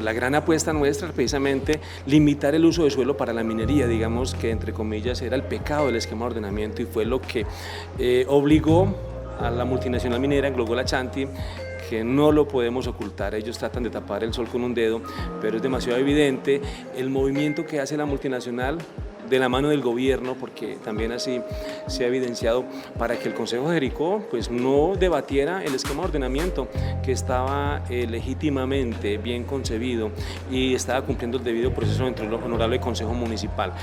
la gran apuesta nuestra es precisamente limitar el uso de suelo para la minería, digamos que entre comillas era el pecado del esquema de ordenamiento y fue lo que obligó a la multinacional minera Angola Ashanti, que no lo podemos ocultar, ellos tratan de tapar el sol con un dedo, pero es demasiado evidente el movimiento que hace la multinacional de la mano del gobierno, porque también así se ha evidenciado, para que el Consejo de Jericó pues, no debatiera el esquema de ordenamiento que estaba legítimamente bien concebido y estaba cumpliendo el debido proceso dentro del honorable Consejo Municipal.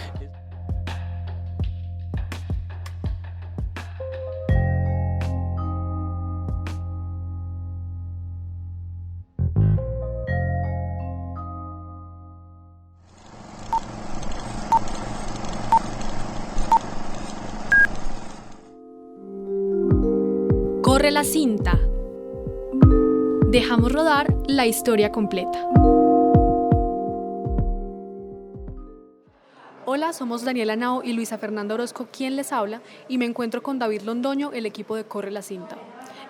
Corre la cinta. Dejamos rodar la historia completa. Hola, somos Daniela Nao y Luisa Fernanda Orozco, quien les habla, y me encuentro con David Londoño, el equipo de Corre la Cinta.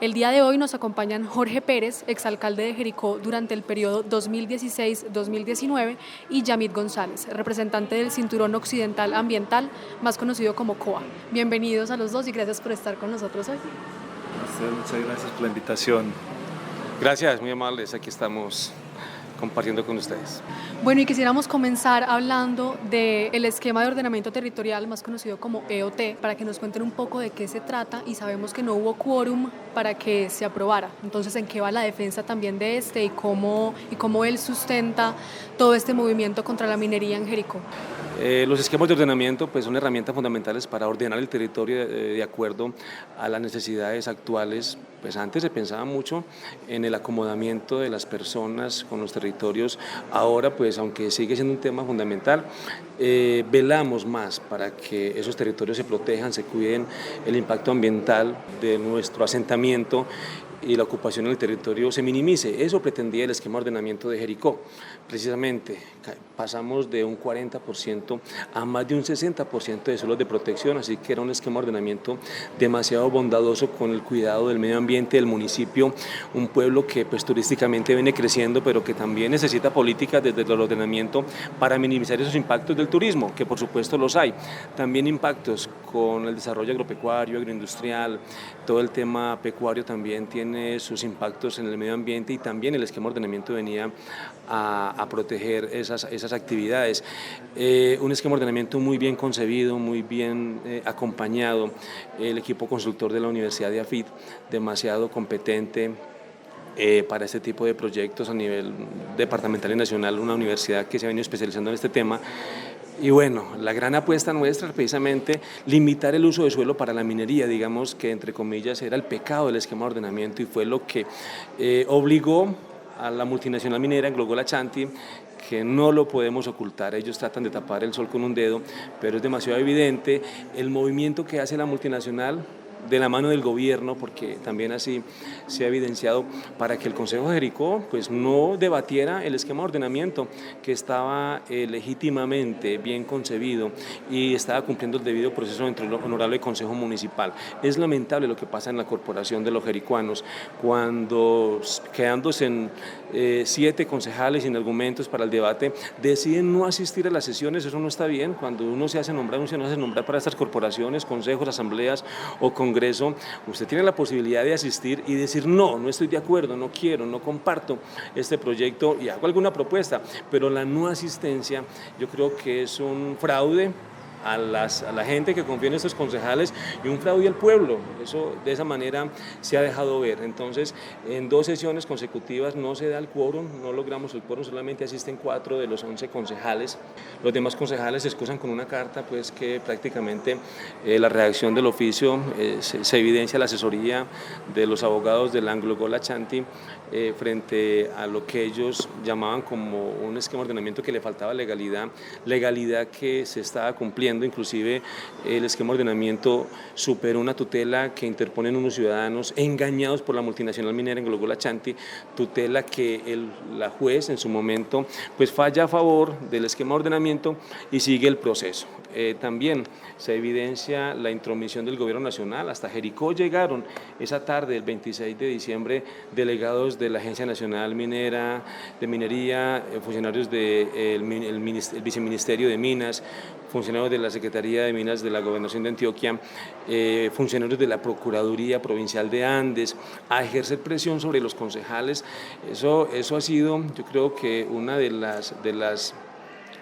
El día de hoy nos acompañan Jorge Pérez, exalcalde de Jericó durante el periodo 2016-2019, y Yamit González, representante del Cinturón Occidental Ambiental, más conocido como COA. Bienvenidos a los dos y gracias por estar con nosotros hoy. Muchas gracias por la invitación. Gracias, muy amables, aquí estamos compartiendo con ustedes. Bueno, y quisiéramos comenzar hablando del esquema de ordenamiento territorial, más conocido como EOT, para que nos cuenten un poco de qué se trata, y sabemos que no hubo quórum para que se aprobara. Entonces, ¿en qué va la defensa también de este y cómo él sustenta todo este movimiento contra la minería en Jericó? Los esquemas de ordenamiento pues, son herramientas fundamentales para ordenar el territorio de acuerdo a las necesidades actuales. Pues antes se pensaba mucho en el acomodamiento de las personas con los territorios, ahora pues aunque sigue siendo un tema fundamental, velamos más para que esos territorios se protejan, se cuiden el impacto ambiental de nuestro asentamiento y la ocupación en el territorio se minimice. Eso pretendía el esquema de ordenamiento de Jericó. Precisamente pasamos de un 40% a más de un 60% de suelos de protección, así que era un esquema de ordenamiento demasiado bondadoso con el cuidado del medio ambiente del municipio, un pueblo que pues turísticamente viene creciendo, pero que también necesita políticas desde el ordenamiento para minimizar esos impactos del turismo, que por supuesto los hay. También impactos con el desarrollo agropecuario, agroindustrial, todo el tema pecuario también tiene sus impactos en el medio ambiente, y también el esquema de ordenamiento venía a proteger esas actividades. Un esquema de ordenamiento muy bien concebido, muy bien acompañado, el equipo consultor de la Universidad de AFIT, demasiado competente para este tipo de proyectos a nivel departamental y nacional, una universidad que se ha venido especializando en este tema. Y bueno, la gran apuesta nuestra es precisamente limitar el uso de suelo para la minería, digamos que entre comillas era el pecado del esquema de ordenamiento y fue lo que obligó a la multinacional minera Angola Ashanti, que no lo podemos ocultar, ellos tratan de tapar el sol con un dedo, pero es demasiado evidente el movimiento que hace la multinacional de la mano del gobierno, porque también así se ha evidenciado, para que el Consejo de Jericó pues, no debatiera el esquema de ordenamiento que estaba legítimamente bien concebido y estaba cumpliendo el debido proceso dentro del honorable Consejo Municipal. Es lamentable lo que pasa en la corporación de los jericuanos, cuando quedándose en 7 concejales sin argumentos para el debate, deciden no asistir a las sesiones. Eso no está bien. Cuando uno se hace nombrar, uno se hace nombrar para estas corporaciones, consejos, asambleas o congreso, usted tiene la posibilidad de asistir y decir no estoy de acuerdo, no quiero, no comparto este proyecto y hago alguna propuesta, pero la no asistencia yo creo que es un fraude a la gente que confía en estos concejales y un fraude al pueblo. Eso de esa manera se ha dejado ver. Entonces, en 2 sesiones consecutivas no se da el quórum, no logramos el quórum, solamente asisten 4 de los 11 concejales. Los demás concejales se excusan con una carta, pues que prácticamente la redacción del oficio se evidencia la asesoría de los abogados del Angola Ashanti frente a lo que ellos llamaban como un esquema de ordenamiento que le faltaba legalidad que se estaba cumpliendo. Inclusive el esquema de ordenamiento superó una tutela que interponen unos ciudadanos engañados por la multinacional minera Angola Ashanti, tutela que la juez en su momento pues falla a favor del esquema de ordenamiento y sigue el proceso. también se evidencia la intromisión del gobierno nacional. Hasta Jericó llegaron esa tarde del 26 de diciembre delegados de la Agencia Nacional Minera, de Minería, funcionarios del Viceministerio de Minas, funcionarios de la Secretaría de Minas de la Gobernación de Antioquia, funcionarios de la Procuraduría Provincial de Andes, a ejercer presión sobre los concejales. Eso ha sido, yo creo que una de las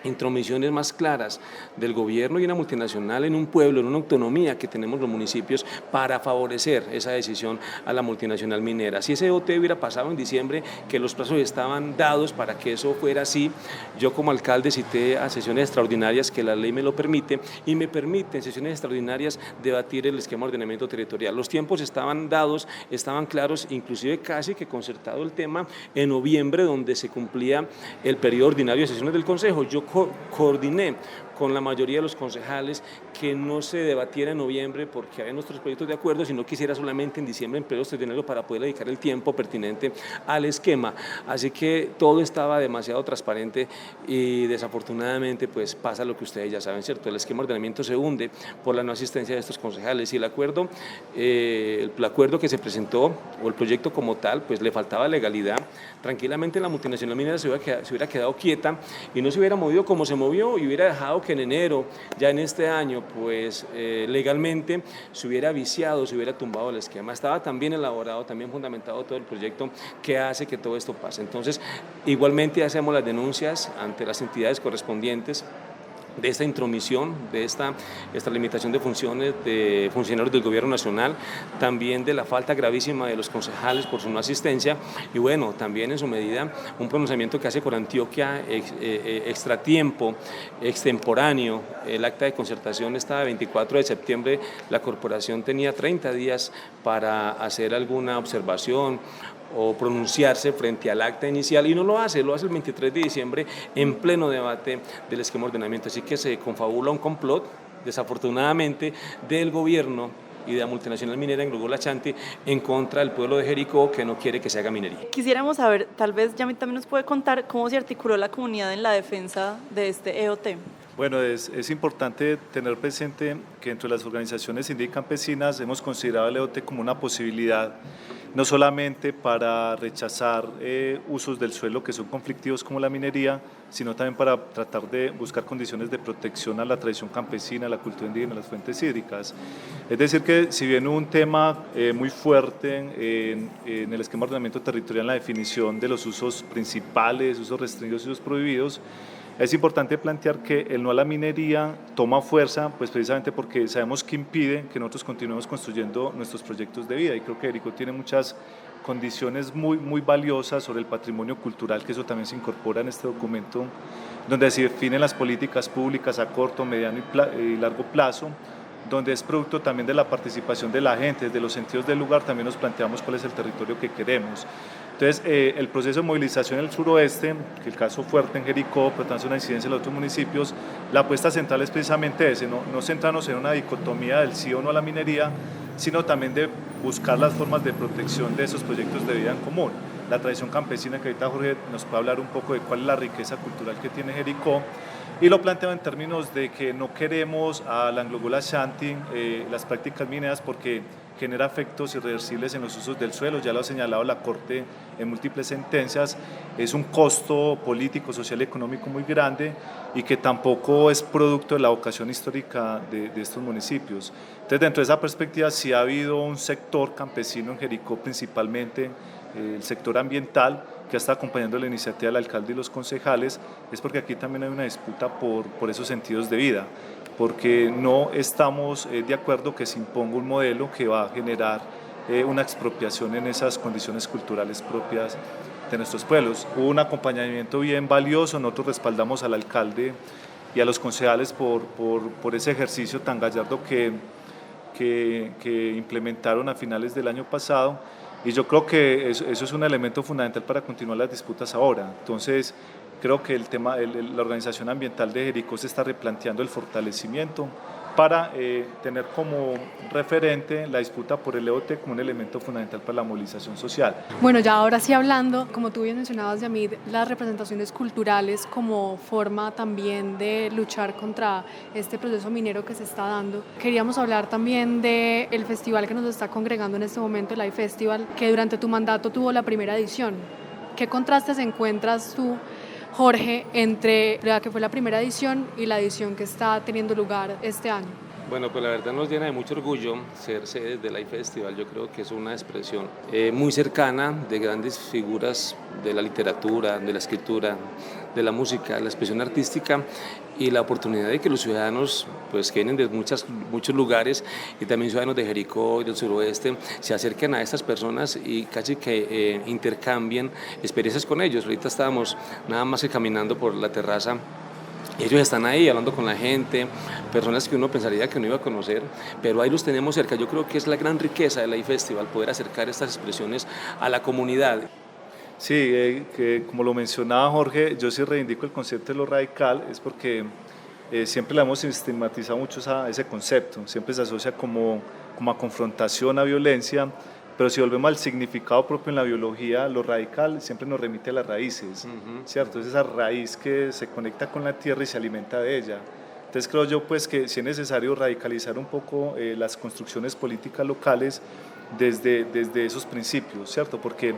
intromisiones más claras del gobierno y una multinacional en un pueblo, en una autonomía que tenemos los municipios para favorecer esa decisión a la multinacional minera. Si ese EOT hubiera pasado en diciembre, que los plazos estaban dados para que eso fuera así, yo como alcalde cité a sesiones extraordinarias que la ley me lo permite y me permite en sesiones extraordinarias debatir el esquema de ordenamiento territorial. Los tiempos estaban dados, estaban claros, inclusive casi que concertado el tema en noviembre, donde se cumplía el periodo ordinario de sesiones del Consejo. Yo coordiné con la mayoría de los concejales que no se debatiera en noviembre porque había nuestros proyectos de acuerdo, sino que hiciera solamente en diciembre en periodo extraordinario para poder dedicar el tiempo pertinente al esquema. Así que todo estaba demasiado transparente y desafortunadamente pues pasa lo que ustedes ya saben, ¿cierto? El esquema de ordenamiento se hunde por la no asistencia de estos concejales y el acuerdo que se presentó o el proyecto como tal pues le faltaba legalidad. Tranquilamente la multinacional minera se hubiera quedado quieta y no se hubiera movido como se movió y hubiera dejado que en enero, ya en este año, pues legalmente se hubiera viciado, se hubiera tumbado el esquema. Estaba también elaborado, también fundamentado todo el proyecto que hace que todo esto pase. Entonces, igualmente hacemos las denuncias ante las entidades correspondientes de esta intromisión, de esta limitación de funciones de funcionarios del gobierno nacional, también de la falta gravísima de los concejales por su no asistencia y bueno, también en su medida un pronunciamiento que hace por Antioquia extratiempo, extemporáneo. El acta de concertación estaba el 24 de septiembre, la corporación tenía 30 días para hacer alguna observación o pronunciarse frente al acta inicial y no lo hace el 23 de diciembre en pleno debate del esquema de ordenamiento. Así que se confabula un complot, desafortunadamente, del gobierno y de la multinacional minera Englogo-Lachanti en contra del pueblo de Jericó que no quiere que se haga minería. Quisiéramos saber, tal vez Yami también nos puede contar cómo se articuló la comunidad en la defensa de este EOT. Bueno, es importante tener presente que dentro de las organizaciones indígenas hemos considerado el EOT como una posibilidad no solamente para rechazar usos del suelo que son conflictivos como la minería, sino también para tratar de buscar condiciones de protección a la tradición campesina, a la cultura indígena, a las fuentes hídricas. Es decir que si bien hubo un tema muy fuerte en el esquema de ordenamiento territorial en la definición de los usos principales, usos restringidos y usos prohibidos, es importante plantear que el no a la minería toma fuerza, pues precisamente porque sabemos que impide que nosotros continuemos construyendo nuestros proyectos de vida y creo que Jericó tiene muchas condiciones muy valiosas sobre el patrimonio cultural, que eso también se incorpora en este documento, donde se definen las políticas públicas a corto, mediano y largo plazo, donde es producto también de la participación de la gente, de los sentidos del lugar, también nos planteamos cuál es el territorio que queremos. Entonces, el proceso de movilización en el suroeste, que el caso fuerte en Jericó, pero también una incidencia en los otros municipios, la apuesta central es precisamente ese, no centrarnos en una dicotomía del sí o no a la minería, sino también de buscar las formas de protección de esos proyectos de vida en común. La tradición campesina, que ahorita Jorge nos puede hablar un poco de cuál es la riqueza cultural que tiene Jericó, y lo planteo en términos de que no queremos a la Englogo-Lachanti, las prácticas mineras, porque genera efectos irreversibles en los usos del suelo, ya lo ha señalado la Corte en múltiples sentencias, es un costo político, social y económico muy grande y que tampoco es producto de la vocación histórica de estos municipios. Entonces, dentro de esa perspectiva, sí ha habido un sector campesino en Jericó, principalmente el sector ambiental, que está acompañando la iniciativa del alcalde y los concejales, es porque aquí también hay una disputa por esos sentidos de vida, porque no estamos de acuerdo que se imponga un modelo que va a generar una expropiación en esas condiciones culturales propias de nuestros pueblos. Hubo un acompañamiento bien valioso, nosotros respaldamos al alcalde y a los concejales por ese ejercicio tan gallardo que implementaron a finales del año pasado, y yo creo que eso es un elemento fundamental para continuar las disputas ahora. Entonces, creo que la organización ambiental de Jericó se está replanteando el fortalecimiento para tener como referente la disputa por el EOT como un elemento fundamental para la movilización social. Bueno, ya ahora sí hablando, como tú bien mencionabas, Yamid, las representaciones culturales como forma también de luchar contra este proceso minero que se está dando. Queríamos hablar también del festival que nos está congregando en este momento, el iFestival, que durante tu mandato tuvo la primera edición. ¿Qué contrastes encuentras tú, Jorge, entre la que fue la primera edición y la edición que está teniendo lugar este año? Bueno, pues la verdad nos llena de mucho orgullo ser sedes del iFestival. Yo creo que es una expresión muy cercana de grandes figuras de la literatura, de la escritura, de la música, la expresión artística y la oportunidad de que los ciudadanos pues, que vienen de muchos lugares y también ciudadanos de Jericó y del suroeste se acerquen a estas personas y casi que intercambien experiencias con ellos. Ahorita estábamos nada más que caminando por la terraza. Ellos están ahí hablando con la gente, personas que uno pensaría que no iba a conocer, pero ahí los tenemos cerca. Yo creo que es la gran riqueza del iFestival, poder acercar estas expresiones a la comunidad. Sí, que como lo mencionaba Jorge, yo sí reivindico el concepto de lo radical, es porque siempre le hemos estigmatizado mucho ese concepto, siempre se asocia como a confrontación, a violencia, pero si volvemos al significado propio en la biología, lo radical siempre nos remite a las raíces, ¿cierto? Es esa raíz que se conecta con la tierra y se alimenta de ella. Entonces creo yo pues que sí es necesario radicalizar un poco las construcciones políticas locales desde esos principios, ¿cierto? Porque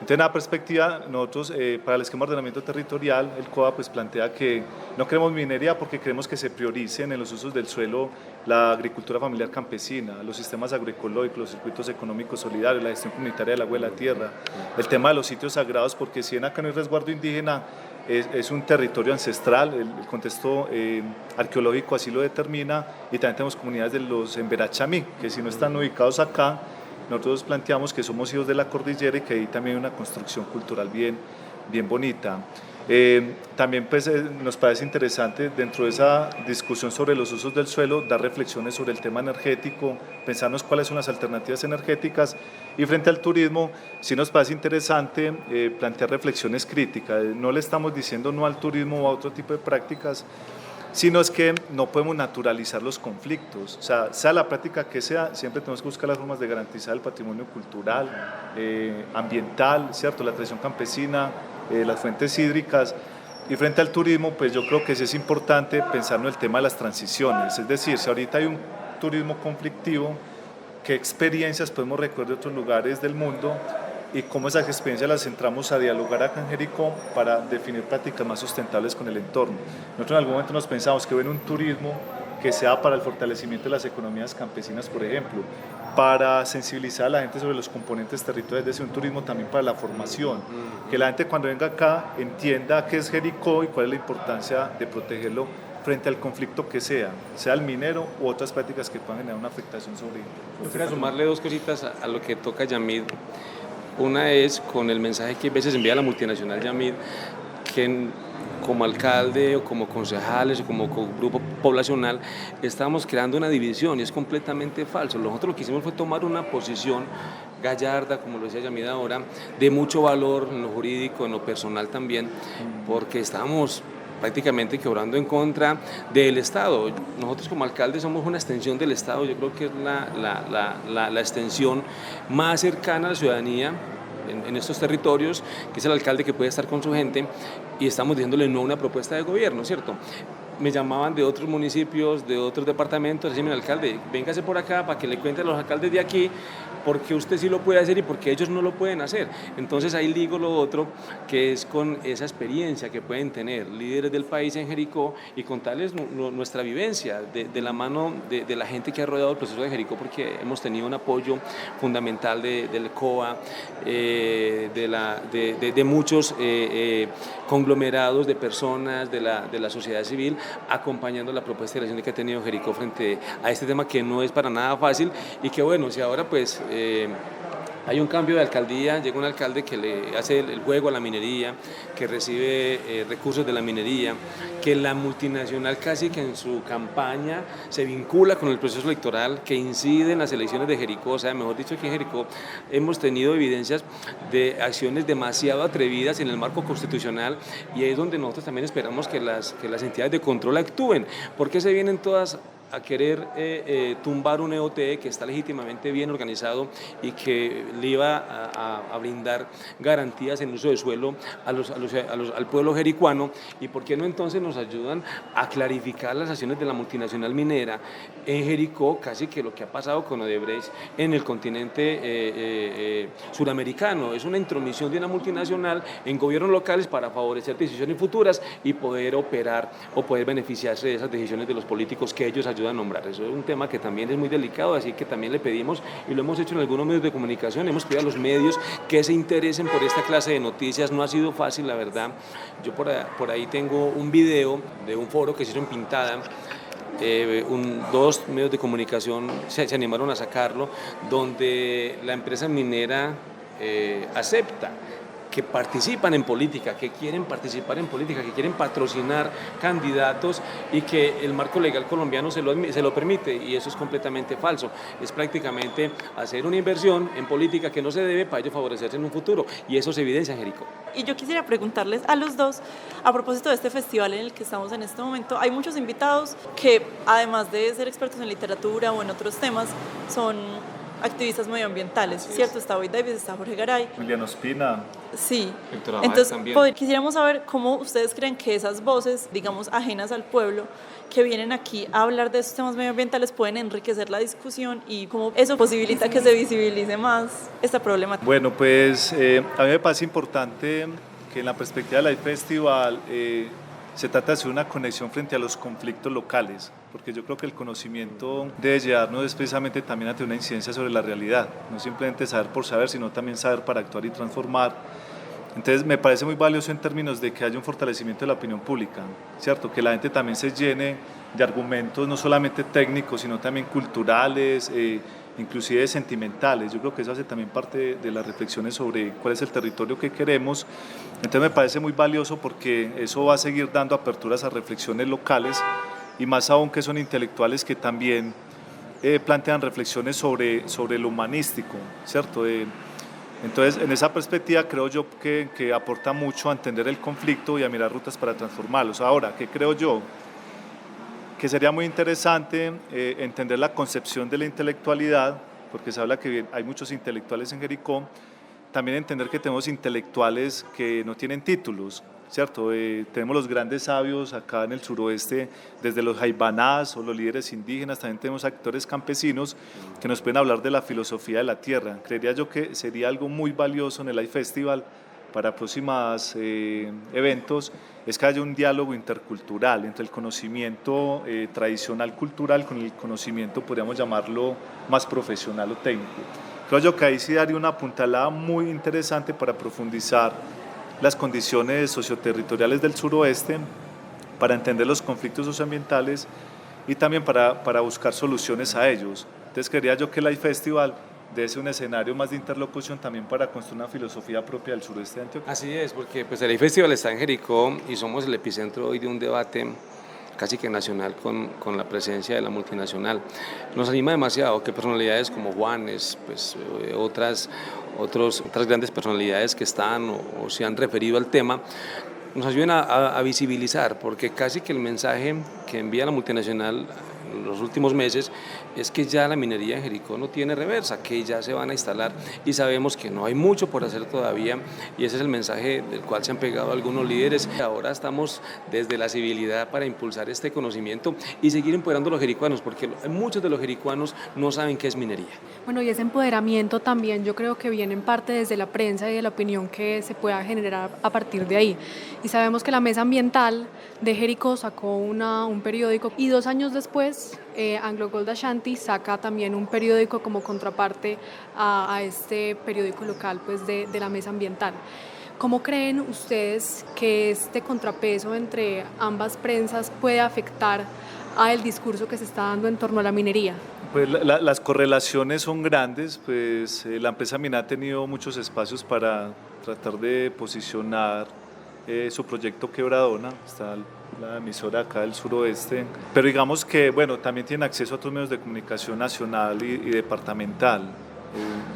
entonces, en la perspectiva, nosotros para el esquema de ordenamiento territorial, el COA pues plantea que no queremos minería porque queremos que se prioricen en los usos del suelo la agricultura familiar campesina, los sistemas agroecológicos, los circuitos económicos solidarios, la gestión comunitaria del agua y la tierra, el tema de los sitios sagrados, porque si bien acá no hay resguardo indígena, es un territorio ancestral, el contexto arqueológico así lo determina, y también tenemos comunidades de los Emberachamí, que si no están ubicados acá, nosotros planteamos que somos hijos de la cordillera y que hay también una construcción cultural bien bonita. También pues, nos parece interesante dentro de esa discusión sobre los usos del suelo dar reflexiones sobre el tema energético, pensarnos cuáles son las alternativas energéticas, y frente al turismo sí nos parece interesante plantear reflexiones críticas. No le estamos diciendo no al turismo o a otro tipo de prácticas, sino es que no podemos naturalizar los conflictos, o sea la práctica que sea, siempre tenemos que buscar las formas de garantizar el patrimonio cultural, ambiental, ¿cierto? La tradición campesina, las fuentes hídricas, y frente al turismo, pues yo creo que sí es importante pensar en el tema de las transiciones, es decir, si ahorita hay un turismo conflictivo, ¿qué experiencias podemos recoger de otros lugares del mundo? Y cómo esas experiencias las centramos a dialogar acá en Jericó para definir prácticas más sustentables con el entorno. Nosotros en algún momento nos pensamos que ven un turismo que sea para el fortalecimiento de las economías campesinas, por ejemplo, para sensibilizar a la gente sobre los componentes territoriales, es decir, un turismo también para la formación, que la gente cuando venga acá entienda qué es Jericó y cuál es la importancia de protegerlo frente al conflicto que sea el minero u otras prácticas que puedan generar una afectación sobre él. Yo quería sumarle dos cositas a lo que toca Yamid. Una es con el mensaje que a veces envía la multinacional Yamid, que como alcalde o como concejales o como grupo poblacional estamos creando una división y es completamente falso. Nosotros lo que hicimos fue tomar una posición gallarda, como lo decía Yamid ahora, de mucho valor en lo jurídico, en lo personal también, porque estábamos prácticamente quebrando en contra del Estado. Nosotros como alcaldes somos una extensión del Estado, yo creo que es la extensión más cercana a la ciudadanía en estos territorios, que es el alcalde que puede estar con su gente, y estamos diciéndole no a una propuesta de gobierno, ¿cierto? Me llamaban de otros municipios, de otros departamentos, decían, alcalde, véngase por acá para que le cuente a los alcaldes de aquí porque usted sí lo puede hacer y porque ellos no lo pueden hacer. Entonces ahí digo lo otro, que es con esa experiencia que pueden tener líderes del país en Jericó y contarles nuestra vivencia de la mano de la gente que ha rodeado el proceso de Jericó, porque hemos tenido un apoyo fundamental del COA, de muchos conglomerados de personas de la sociedad civil, acompañando la propuesta de elección que ha tenido Jericó frente a este tema que no es para nada fácil, y que bueno, si ahora pues hay un cambio de alcaldía, llega un alcalde que le hace el juego a la minería, que recibe recursos de la minería, que la multinacional casi que en su campaña se vincula con el proceso electoral, que incide en las elecciones de Jericó. O sea, mejor dicho, aquí en Jericó hemos tenido evidencias de acciones demasiado atrevidas en el marco constitucional, y ahí es donde nosotros también esperamos que las entidades de control actúen. ¿Por qué se vienen todas a querer tumbar un EOT que está legítimamente bien organizado y que le iba a brindar garantías en uso de suelo al pueblo jericuano, y por qué no entonces nos ayudan a clarificar las acciones de la multinacional minera en Jericó, casi que lo que ha pasado con Odebrecht en el continente suramericano. Es una intromisión de una multinacional en gobiernos locales para favorecer decisiones futuras y poder operar o poder beneficiarse de esas decisiones de los políticos que ellos ayudan a nombrar. Eso es un tema que también es muy delicado, así que también le pedimos, y lo hemos hecho en algunos medios de comunicación, hemos pedido a los medios que se interesen por esta clase de noticias. No ha sido fácil, la verdad. Yo por ahí tengo un video de un foro que se hizo en Pintada. Dos medios de comunicación se animaron a sacarlo, donde la empresa minera acepta que participan en política, que quieren participar en política, que quieren patrocinar candidatos y que el marco legal colombiano se lo permite, y eso es completamente falso. Es prácticamente hacer una inversión en política que no se debe para ello favorecerse en un futuro, y eso se evidencia en Jericó. Y yo quisiera preguntarles a los dos, a propósito de este festival en el que estamos en este momento, hay muchos invitados que, además de ser expertos en literatura o en otros temas, son activistas medioambientales, ¿cierto? Está Boy Davis, está Jorge Garay. Julián Ospina. Sí, Héctor Abad entonces también. quisiéramos saber cómo ustedes creen que esas voces, digamos, ajenas al pueblo, que vienen aquí a hablar de estos temas medioambientales, pueden enriquecer la discusión y cómo eso posibilita que se visibilice más esta problemática. Bueno, pues a mí me parece importante que en la perspectiva del Festival se trata de hacer una conexión frente a los conflictos locales, porque yo creo que el conocimiento debe llevarnos es precisamente también a tener una incidencia sobre la realidad, no simplemente saber por saber, sino también saber para actuar y transformar. Entonces me parece muy valioso en términos de que haya un fortalecimiento de la opinión pública, ¿cierto? Que la gente también se llene de argumentos no solamente técnicos, sino también culturales, inclusive sentimentales. Yo creo que eso hace también parte de las reflexiones sobre cuál es el territorio que queremos. Entonces me parece muy valioso porque eso va a seguir dando aperturas a reflexiones locales, y más aún que son intelectuales que también plantean reflexiones sobre lo humanístico, ¿cierto? Entonces, en esa perspectiva creo yo que aporta mucho a entender el conflicto y a mirar rutas para transformarlos. Ahora, ¿qué creo yo? Que sería muy interesante entender la concepción de la intelectualidad, porque se habla que hay muchos intelectuales en Jericó, también entender que tenemos intelectuales que no tienen títulos, ¿cierto? Tenemos los grandes sabios acá en el suroeste, desde los jaibanás o los líderes indígenas, también tenemos actores campesinos que nos pueden hablar de la filosofía de la tierra. Creería yo que sería algo muy valioso en el iFestival para próximos eventos, es que haya un diálogo intercultural entre el conocimiento tradicional cultural con el conocimiento, podríamos llamarlo, más profesional o técnico. Creo yo que ahí sí daría una apuntalada muy interesante para profundizar las condiciones socioterritoriales del suroeste, para entender los conflictos socioambientales y también para buscar soluciones a ellos. Entonces creería yo que el iFestival debe ser un escenario más de interlocución también para construir una filosofía propia del suroeste de Antioquia. Así es, porque pues el iFestival está en Jericó y somos el epicentro hoy de un debate casi que nacional con la presencia de la multinacional. Nos anima demasiado que personalidades como Juanes, pues, otras grandes personalidades que están o se han referido al tema, nos ayuden a visibilizar, porque casi que el mensaje que envía la multinacional en los últimos meses es que ya la minería en Jericó no tiene reversa, que ya se van a instalar, y sabemos que no hay mucho por hacer todavía, y ese es el mensaje del cual se han pegado algunos líderes. Ahora estamos desde la civilidad para impulsar este conocimiento y seguir empoderando a los jericuanos, porque muchos de los jericuanos no saben qué es minería. Bueno, y ese empoderamiento también yo creo que viene en parte desde la prensa y de la opinión que se pueda generar a partir de ahí. Y sabemos que la Mesa Ambiental de Jericó sacó un periódico, y 2 años después Anglo Gold Ashanti saca también un periódico como contraparte a este periódico local, pues, de la Mesa Ambiental. ¿Cómo creen ustedes que este contrapeso entre ambas prensas puede afectar al discurso que se está dando en torno a la minería? Pues las correlaciones son grandes, pues la empresa minera ha tenido muchos espacios para tratar de posicionar su proyecto Quebradona, está la emisora acá del suroeste, pero digamos que bueno, también tienen acceso a otros medios de comunicación nacional y departamental.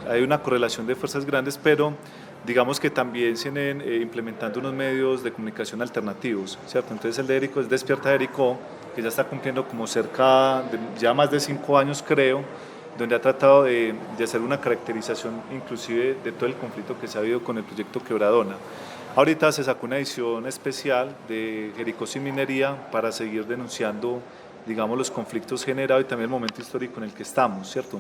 Hay una correlación de fuerzas grandes, pero digamos que también se vienen implementando unos medios de comunicación alternativos, ¿cierto? Entonces el de Jericó es Despierta Jericó, que ya está cumpliendo como cerca de ya más de 5 años creo, donde ha tratado de hacer una caracterización inclusive de todo el conflicto que se ha habido con el proyecto Quebradona. Ahorita se sacó una edición especial de Jericó sin minería para seguir denunciando, digamos, los conflictos generados y también el momento histórico en el que estamos, ¿cierto?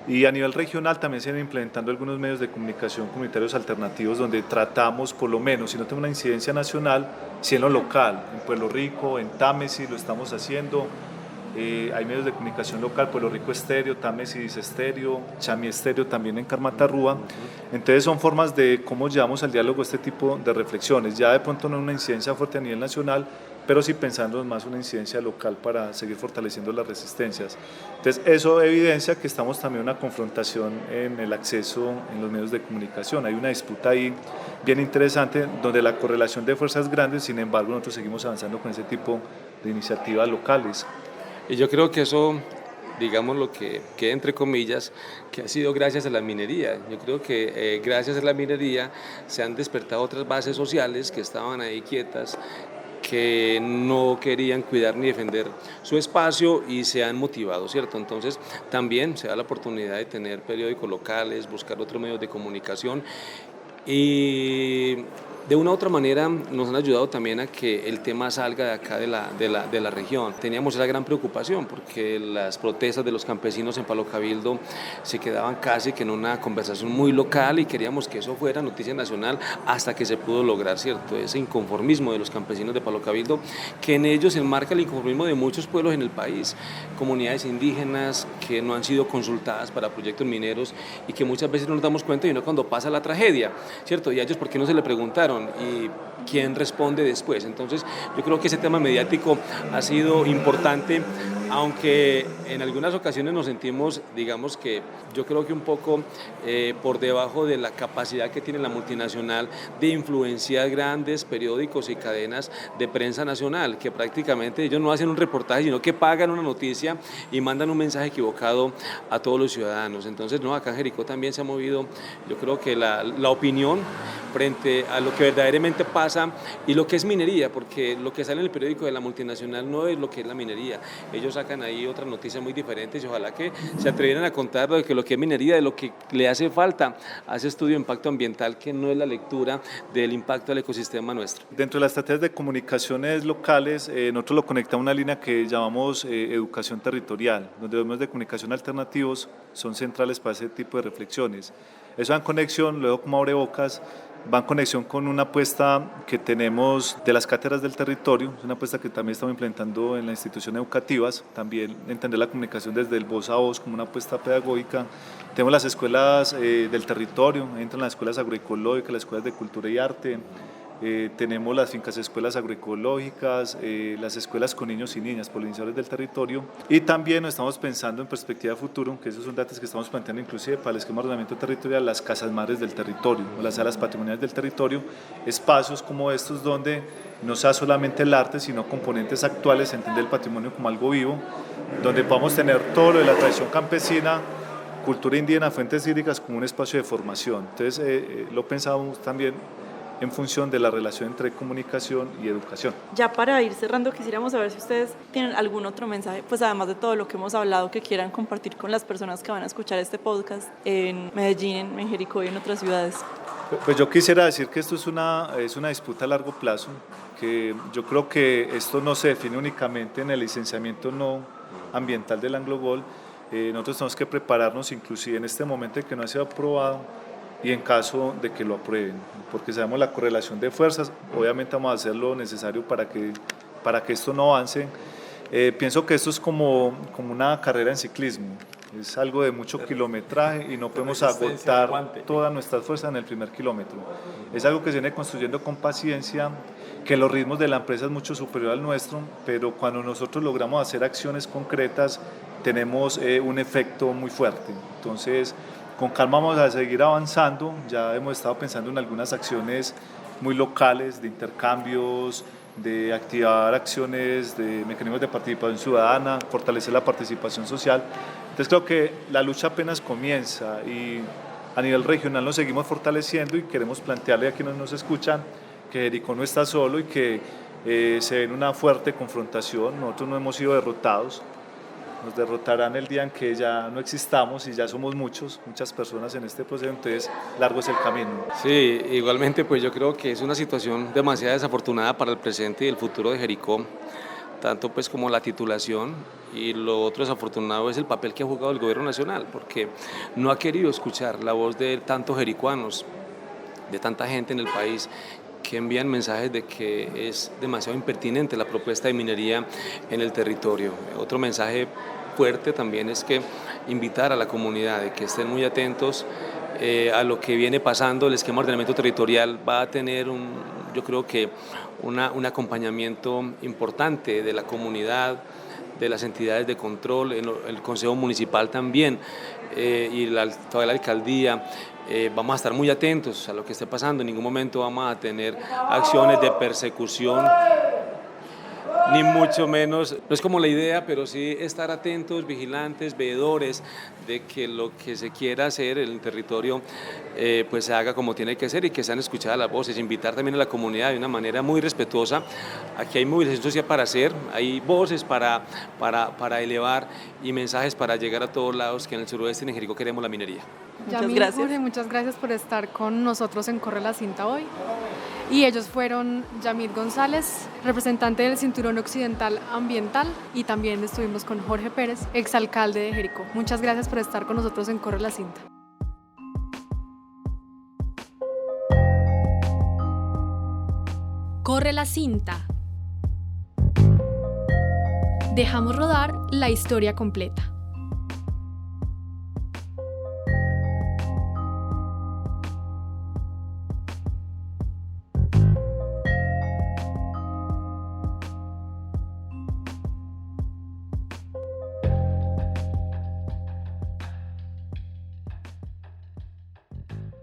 Y a nivel regional también se han implementando algunos medios de comunicación comunitarios alternativos donde tratamos, por lo menos, si no tenemos una incidencia nacional, si en lo local, en Pueblo Rico, en Támesis lo estamos haciendo. Hay medios de comunicación local, Pueblo Rico Estéreo, Támesis Estéreo, Chami Estéreo también en Carmatarrúa. Entonces son formas de cómo llevamos al diálogo este tipo de reflexiones. Ya de pronto no una incidencia fuerte a nivel nacional, pero sí pensando en más una incidencia local para seguir fortaleciendo las resistencias. Entonces eso evidencia que estamos también en una confrontación en el acceso en los medios de comunicación. Hay una disputa ahí bien interesante donde la correlación de fuerzas grandes, sin embargo nosotros seguimos avanzando con ese tipo de iniciativas locales. Y yo creo que eso, digamos lo que queda entre comillas, que ha sido gracias a la minería. Yo creo que gracias a la minería se han despertado otras bases sociales que estaban ahí quietas, que no querían cuidar ni defender su espacio y se han motivado, ¿cierto? Entonces también se da la oportunidad de tener periódicos locales, buscar otros medios de comunicación y de una u otra manera nos han ayudado también a que el tema salga de acá de la región. Teníamos esa gran preocupación porque las protestas de los campesinos en Palo Cabildo se quedaban casi que en una conversación muy local y queríamos que eso fuera noticia nacional hasta que se pudo lograr, ¿cierto? Ese inconformismo de los campesinos de Palo Cabildo, que en ellos se enmarca el inconformismo de muchos pueblos en el país, comunidades indígenas que no han sido consultadas para proyectos mineros y que muchas veces no nos damos cuenta y no cuando pasa la tragedia, ¿cierto? Y a ellos, ¿por qué no se le preguntaron? Y quién responde después. Entonces yo creo que ese tema mediático ha sido importante, aunque en algunas ocasiones nos sentimos, digamos que yo creo que un poco por debajo de la capacidad que tiene la multinacional de influenciar grandes periódicos y cadenas de prensa nacional, que prácticamente ellos no hacen un reportaje, sino que pagan una noticia y mandan un mensaje equivocado a todos los ciudadanos. Entonces, no, acá en Jericó también se ha movido, yo creo que la opinión frente a lo que verdaderamente pasa y lo que es minería, porque lo que sale en el periódico de la multinacional no es lo que es la minería. Ellos sacan ahí otras noticias muy diferentes y ojalá que se atrevieran a contar de que lo que es minería, de lo que le hace falta a ese estudio de impacto ambiental, que no es la lectura del impacto al ecosistema nuestro. Dentro de las estrategias de comunicaciones locales, nosotros lo conectamos a una línea que llamamos educación territorial, donde los medios de comunicación alternativos son centrales para ese tipo de reflexiones. Eso va en conexión, luego como abrebocas, va en conexión con una apuesta que tenemos de las cátedras del territorio, es una apuesta que también estamos implementando en las instituciones educativas, también entender la comunicación desde el voz a voz como una apuesta pedagógica. Tenemos las escuelas del territorio, entran las escuelas agroecológicas, las escuelas de cultura y arte, tenemos las fincas escuelas agroecológicas, las escuelas con niños y niñas, polinizadores del territorio, y también estamos pensando en perspectiva de futuro, que esos son datos que estamos planteando inclusive para el esquema de ordenamiento territorial, las casas madres del territorio, o las salas patrimoniales del territorio, espacios como estos donde no sea solamente el arte, sino componentes actuales, entender el patrimonio como algo vivo, donde podamos tener todo lo de la tradición campesina, cultura indígena, fuentes hídricas como un espacio de formación. Entonces lo pensamos también en función de la relación entre comunicación y educación. Ya para ir cerrando, quisiéramos saber si ustedes tienen algún otro mensaje, pues además de todo lo que hemos hablado, que quieran compartir con las personas que van a escuchar este podcast en Medellín, en Jericó y en otras ciudades. Pues yo quisiera decir que esto es una disputa a largo plazo, que yo creo que esto no se define únicamente en el licenciamiento no ambiental del AngloGold. Nosotros tenemos que prepararnos inclusive en este momento de que no ha sido aprobado y en caso de que lo aprueben, porque sabemos la correlación de fuerzas, obviamente vamos a hacer lo necesario para que esto no avance. Pienso que esto es como una carrera en ciclismo, es algo de mucho kilometraje y no podemos agotar todas nuestras fuerzas en el primer kilómetro. Es algo que se viene construyendo con paciencia, que los ritmos de la empresa es mucho superior al nuestro, pero cuando nosotros logramos hacer acciones concretas tenemos un efecto muy fuerte. Entonces, con calma vamos a seguir avanzando, ya hemos estado pensando en algunas acciones muy locales, de intercambios, de activar acciones, de mecanismos de participación ciudadana, fortalecer la participación social. Entonces creo que la lucha apenas comienza y a nivel regional nos seguimos fortaleciendo y queremos plantearle a quienes nos escuchan que Jericó no está solo y que se ve en una fuerte confrontación. Nosotros no hemos sido derrotados. Nos derrotarán el día en que ya no existamos y ya somos muchas personas en este proceso, entonces largo es el camino. Sí, igualmente pues yo creo que es una situación demasiado desafortunada para el presente y el futuro de Jericó, tanto pues como la titulación, y lo otro desafortunado es el papel que ha jugado el gobierno nacional, porque no ha querido escuchar la voz de tantos jericuanos, de tanta gente en el país que envían mensajes de que es demasiado impertinente la propuesta de minería en el territorio. Otro mensaje fuerte también es que invitar a la comunidad de que estén muy atentos a lo que viene pasando. El esquema de ordenamiento territorial va a tener yo creo que un acompañamiento importante de la comunidad, de las entidades de control, el Consejo Municipal también y toda la alcaldía. Vamos a estar muy atentos a lo que esté pasando. En ningún momento vamos a tener acciones de persecución, ni mucho menos, no es como la idea, pero sí estar atentos, vigilantes, veedores de que lo que se quiera hacer en el territorio pues se haga como tiene que ser y que sean escuchadas las voces. Invitar también a la comunidad de una manera muy respetuosa. Aquí hay movilización social para hacer, hay voces para elevar y mensajes para llegar a todos lados, que en el suroeste y en Jericó queremos la minería. Muchas gracias. Jorge, muchas gracias por estar con nosotros en Corre la Cinta hoy. Y ellos fueron Yamil González, representante del Cinturón Occidental Ambiental, y también estuvimos con Jorge Pérez, exalcalde de Jericó. Muchas gracias por estar con nosotros en Corre la Cinta. Corre la Cinta. Dejamos rodar la historia completa.